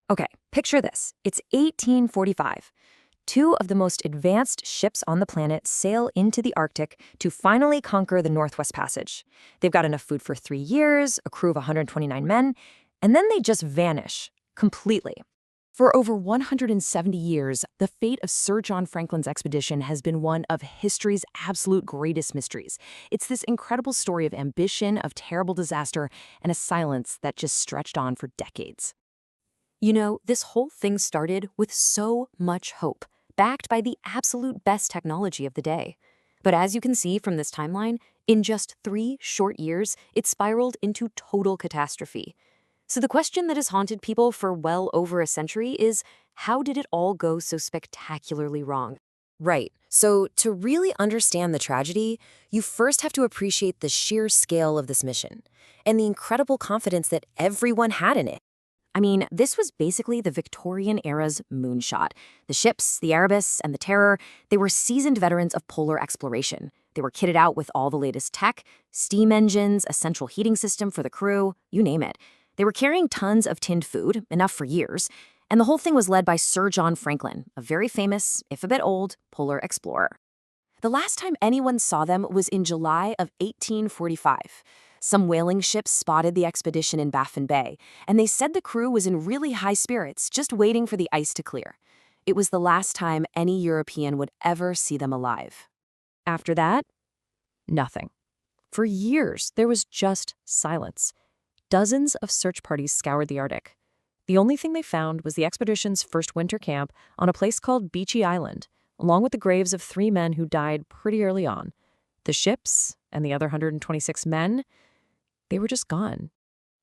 Okay, picture this. It's 1845. Two of the most advanced ships on the planet sail into the Arctic to finally conquer the Northwest Passage. They've got enough food for 3 years, a crew of 129 men, and then they just vanish completely. For over 170 years, the fate of Sir John Franklin's expedition has been one of history's absolute greatest mysteries. It's this incredible story of ambition, of terrible disaster, and a silence that just stretched on for decades. You know, this whole thing started with so much hope, backed by the absolute best technology of the day. But as you can see from this timeline, in just 3 short years, it spiraled into total catastrophe. So the question that has haunted people for well over a century is, how did it all go so spectacularly wrong? Right. So, to really understand the tragedy, you first have to appreciate the sheer scale of this mission and the incredible confidence that everyone had in it. I mean, this was basically the Victorian era's moonshot. The ships, the Erebus, and the Terror, they were seasoned veterans of polar exploration. They were kitted out with all the latest tech, steam engines, a central heating system for the crew, you name it. They were carrying tons of tinned food, enough for years, and the whole thing was led by Sir John Franklin, a very famous, if a bit old, polar explorer. The last time anyone saw them was in July of 1845. Some whaling ships spotted the expedition in Baffin Bay, and they said the crew was in really high spirits, just waiting for the ice to clear. It was the last time any European would ever see them alive. After that, nothing. For years, there was just silence. Dozens of search parties scoured the Arctic. The only thing they found was the expedition's first winter camp on a place called Beechy Island, along with the graves of 3 men who died pretty early on. The ships and the other 126 men, they were just gone.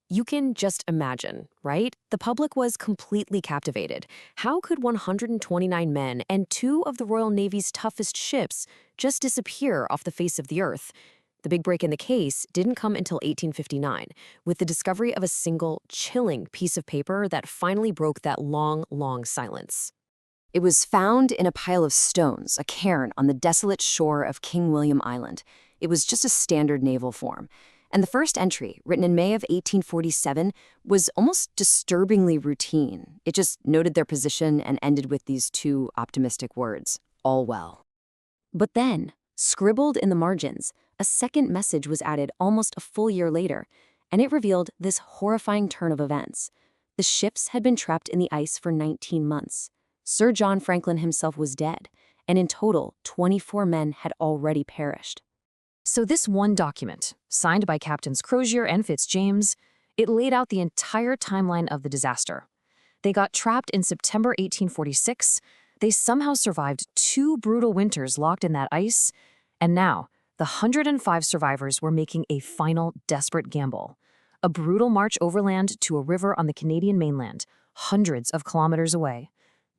You can just imagine, right? The public was completely captivated. How could 129 men and 2 of the Royal Navy's toughest ships just disappear off the face of the Earth? The big break in the case didn't come until 1859, with the discovery of a single, chilling piece of paper that finally broke that long, long silence. It was found in a pile of stones, a cairn on the desolate shore of King William Island. It was just a standard naval form. And the first entry, written in May of 1847, was almost disturbingly routine. It just noted their position and ended with these 2 optimistic words, "All well." But then, scribbled in the margins, a second message was added almost a full year later, and it revealed this horrifying turn of events. The ships had been trapped in the ice for 19 months. Sir John Franklin himself was dead, and in total, 24 men had already perished. So this one document, signed by Captains Crozier and Fitzjames, it laid out the entire timeline of the disaster. They got trapped in September 1846, they somehow survived 2 brutal winters locked in that ice, and now, the 105 survivors were making a final desperate gamble. A brutal march overland to a river on the Canadian mainland, hundreds of kilometers away.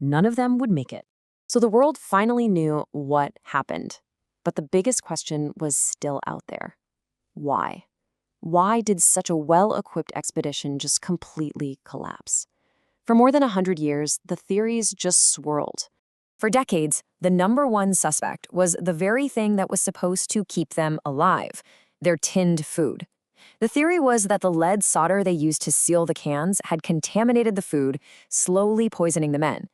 None of them would make it. So the world finally knew what happened. But the biggest question was still out there. Why? Why did such a well-equipped expedition just completely collapse? For more than 100 years, the theories just swirled. For decades, the number one suspect was the very thing that was supposed to keep them alive, their tinned food. The theory was that the lead solder they used to seal the cans had contaminated the food, slowly poisoning the men.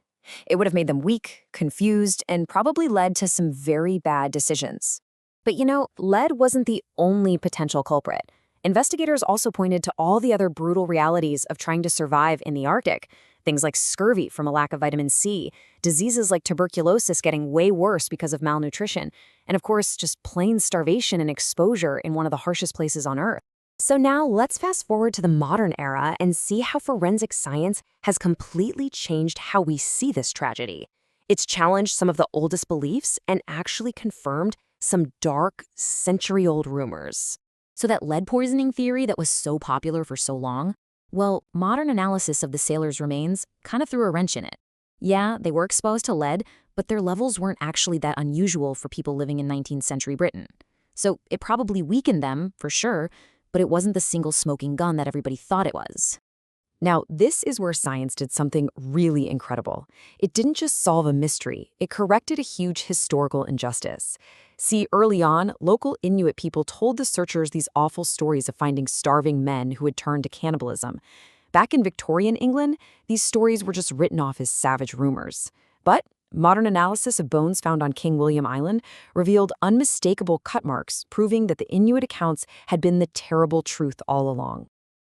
It would have made them weak, confused, and probably led to some very bad decisions. But you know, lead wasn't the only potential culprit. Investigators also pointed to all the other brutal realities of trying to survive in the Arctic. Things like scurvy from a lack of vitamin C, diseases like tuberculosis getting way worse because of malnutrition, and of course, just plain starvation and exposure in one of the harshest places on Earth. So now let's fast forward to the modern era and see how forensic science has completely changed how we see this tragedy. It's challenged some of the oldest beliefs and actually confirmed some dark, century-old rumors. So that lead poisoning theory that was so popular for so long, well, modern analysis of the sailors' remains kind of threw a wrench in it. Yeah, they were exposed to lead, but their levels weren't actually that unusual for people living in 19th century Britain. So it probably weakened them, for sure, but it wasn't the single smoking gun that everybody thought it was. Now, this is where science did something really incredible. It didn't just solve a mystery, it corrected a huge historical injustice. See, early on, local Inuit people told the searchers these awful stories of finding starving men who had turned to cannibalism. Back in Victorian England, these stories were just written off as savage rumors. But modern analysis of bones found on King William Island revealed unmistakable cut marks, proving that the Inuit accounts had been the terrible truth all along.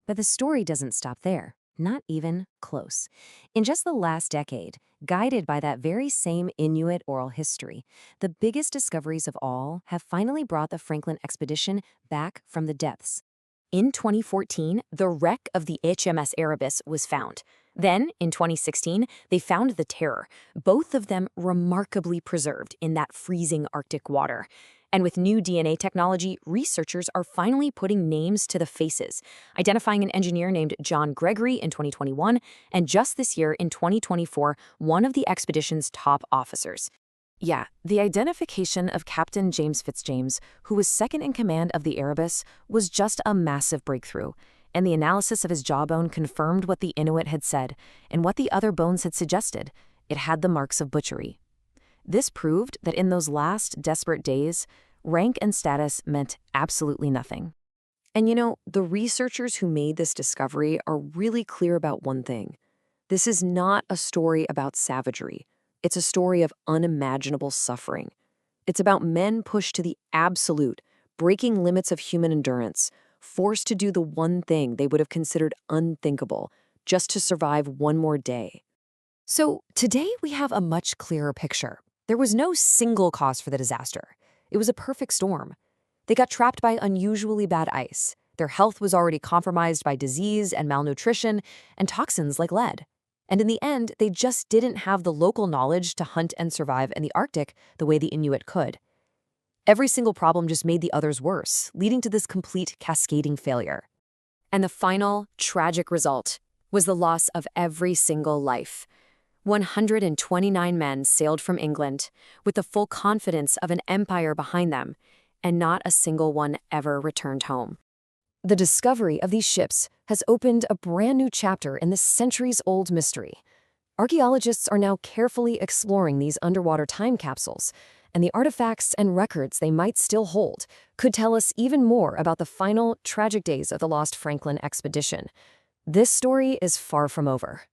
But the story doesn't stop there. Not even close. In just the last decade, guided by that very same Inuit oral history, the biggest discoveries of all have finally brought the Franklin expedition back from the depths. In 2014, the wreck of the HMS Erebus was found. Then, in 2016, they found the Terror, both of them remarkably preserved in that freezing Arctic water. And with new DNA technology, researchers are finally putting names to the faces, identifying an engineer named John Gregory in 2021, and just this year, in 2024, one of the expedition's top officers. Yeah, the identification of Captain James Fitzjames, who was second in command of the Erebus, was just a massive breakthrough, and the analysis of his jawbone confirmed what the Inuit had said and what the other bones had suggested. It had the marks of butchery. This proved that in those last desperate days, rank and status meant absolutely nothing. And the researchers who made this discovery are really clear about one thing. This is not a story about savagery. It's a story of unimaginable suffering. It's about men pushed to the absolute, breaking limits of human endurance, forced to do the one thing they would have considered unthinkable, just to survive one more day. So today we have a much clearer picture. There was no single cause for the disaster. It was a perfect storm. They got trapped by unusually bad ice. Their health was already compromised by disease and malnutrition and toxins like lead. And in the end, they just didn't have the local knowledge to hunt and survive in the Arctic the way the Inuit could. Every single problem just made the others worse, leading to this complete cascading failure. And the final, tragic result was the loss of every single life. 129 men sailed from England with the full confidence of an empire behind them, and not a single one ever returned home. The discovery of these ships has opened a brand new chapter in this centuries-old mystery. Archaeologists are now carefully exploring these underwater time capsules, and the artifacts and records they might still hold could tell us even more about the final, tragic days of the lost Franklin expedition. This story is far from over.